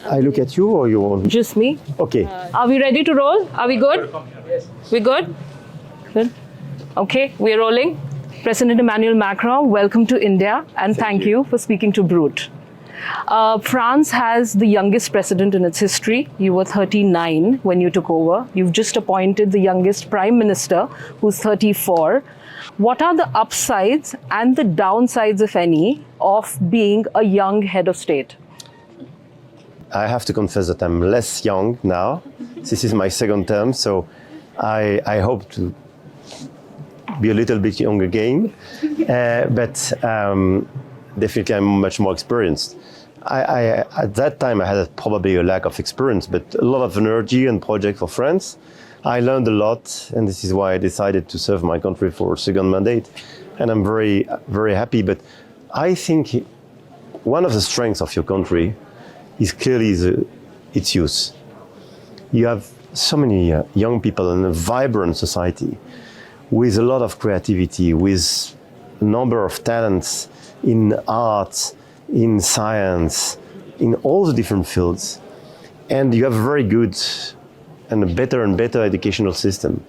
I look at you or you want? Just me. Okay. Are we ready to roll? Are we good? Yes. We good? Good. Okay, we're rolling. President Emmanuel Macron, welcome to India and thank you for speaking to Brut. France has the youngest president in its history. You were 39 when you took over. You've just appointed the youngest prime minister, who's 34. What are the upsides and the downsides, if any, of being a young head of state? I have to confess that I'm less young now. This is my second term, so I hope to be a little bit young again. But definitely I'm much more experienced. At that time, I had probably a lack of experience, but a lot of energy and project for France. I learned a lot, and this is why I decided to serve my country for a second mandate. And I'm very, very happy. But I think one of the strengths of your country is clearly its youth. You have so many young people in a vibrant society with a lot of creativity, with a number of talents in art, in science, in all the different fields. And you have a very good and a better and better educational system,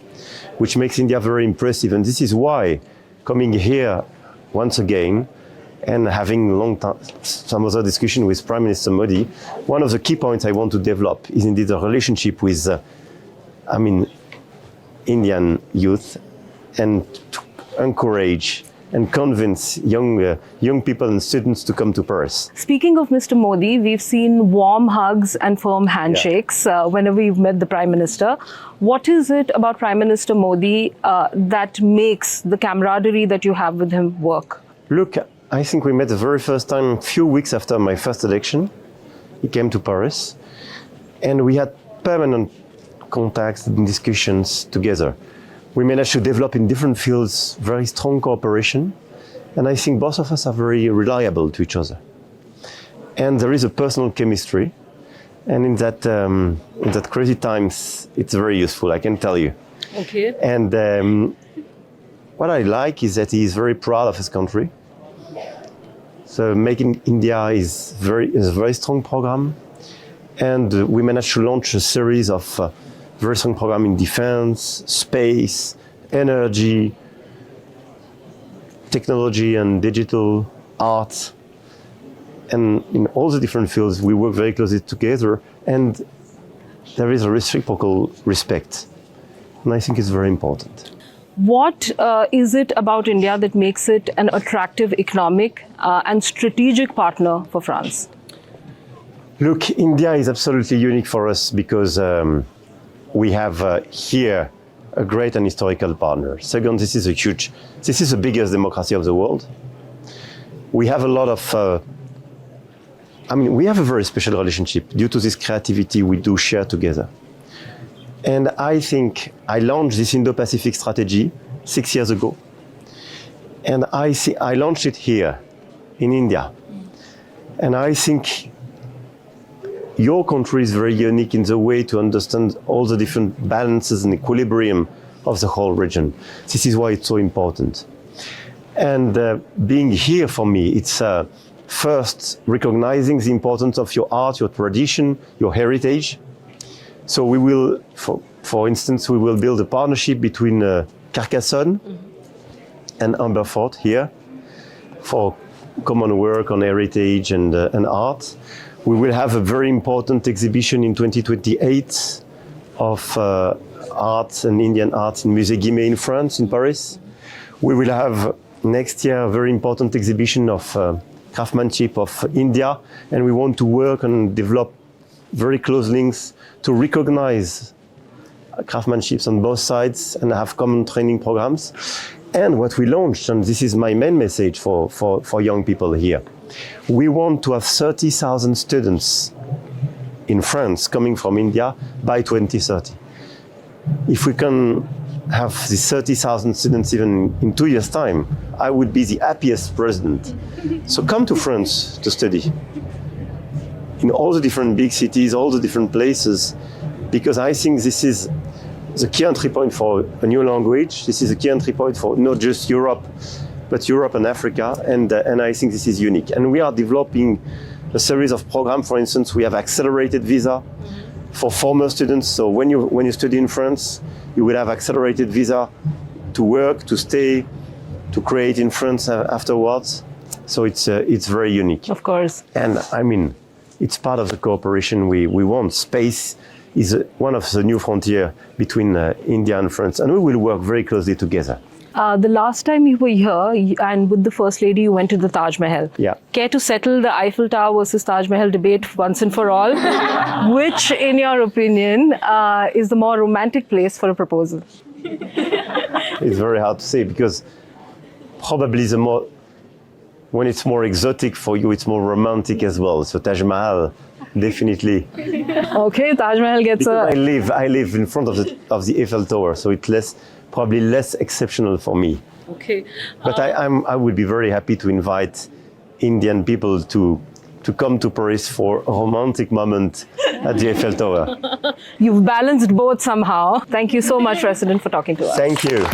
which makes India very impressive. And this is why coming here once again and having some other discussion with Prime Minister Modi, one of the key points I want to develop is indeed the relationship with, Indian youth, and to encourage and convince young people and students to come to Paris. Speaking of Mr. Modi, we've seen warm hugs and firm handshakes whenever you've met the Prime Minister. What is it about Prime Minister Modi that makes the camaraderie that you have with him work? Look, I think we met the very first time a few weeks after my first election. He came to Paris and we had permanent contacts and discussions together. We managed to develop in different fields very strong cooperation, and I think both of us are very reliable to each other. And there is a personal chemistry, and in that crazy times, it's very useful, I can tell you. Okay. And what I like is that he is very proud of his country. So Making India is a very strong program, and we managed to launch a series of very strong program in defense, space, energy, technology and digital, art. And in all the different fields, we work very closely together, and there is a reciprocal respect. And I think it's very important. What is it about India that makes it an attractive economic and strategic partner for France? Look, India is absolutely unique for us because we have here a great and historical partner. Second, this is the biggest democracy of the world. We have a lot of, we have a very special relationship due to this creativity we do share together. And I think I launched this Indo-Pacific strategy 6 years ago. And I launched it here in India. And I think your country is very unique in the way to understand all the different balances and equilibrium of the whole region. This is why it's so important. And being here for me, it's first recognizing the importance of your art, your tradition, your heritage. So we will, for instance, we will build a partnership between Carcassonne and Amberfort here for common work on heritage and art. We will have a very important exhibition in 2028 of art and Indian art in Musée Guimet in France, in Paris. We will have next year a very important exhibition of craftsmanship of India, and we want to work and develop very close links to recognize craftsmanships on both sides and have common training programs. And what we launched, and this is my main message for young people here, we want to have 30,000 students in France coming from India by 2030. If we can have these 30,000 students even in 2 years' time, I would be the happiest president. So come to France to study in all the different big cities, all the different places, because I think this is the key entry point for a new language. This is a key entry point for not just Europe, but Europe and Africa, and I think this is unique. And we are developing a series of programs. For instance, we have accelerated visa for former students. So when you study in France, you will have accelerated visa to work, to stay, to create in France afterwards. So it's very unique. Of course. And I mean, it's part of the cooperation we want. Space is one of the new frontier between India and France, and we will work very closely together. The last time you were here and with the First Lady, you went to the Taj Mahal. Yeah. Care to settle the Eiffel Tower versus Taj Mahal debate once and for all? Which, in your opinion, is the more romantic place for a proposal? It's very hard to say because probably when it's more exotic for you, it's more romantic as well. So Taj Mahal, definitely. Okay, Taj Mahal gets I live in front of the Eiffel Tower, so it's probably less exceptional for me. Okay. But I would be very happy to invite Indian people to come to Paris for a romantic moment at the Eiffel Tower. You've balanced both somehow. Thank you so much, President, for talking to us. Thank you.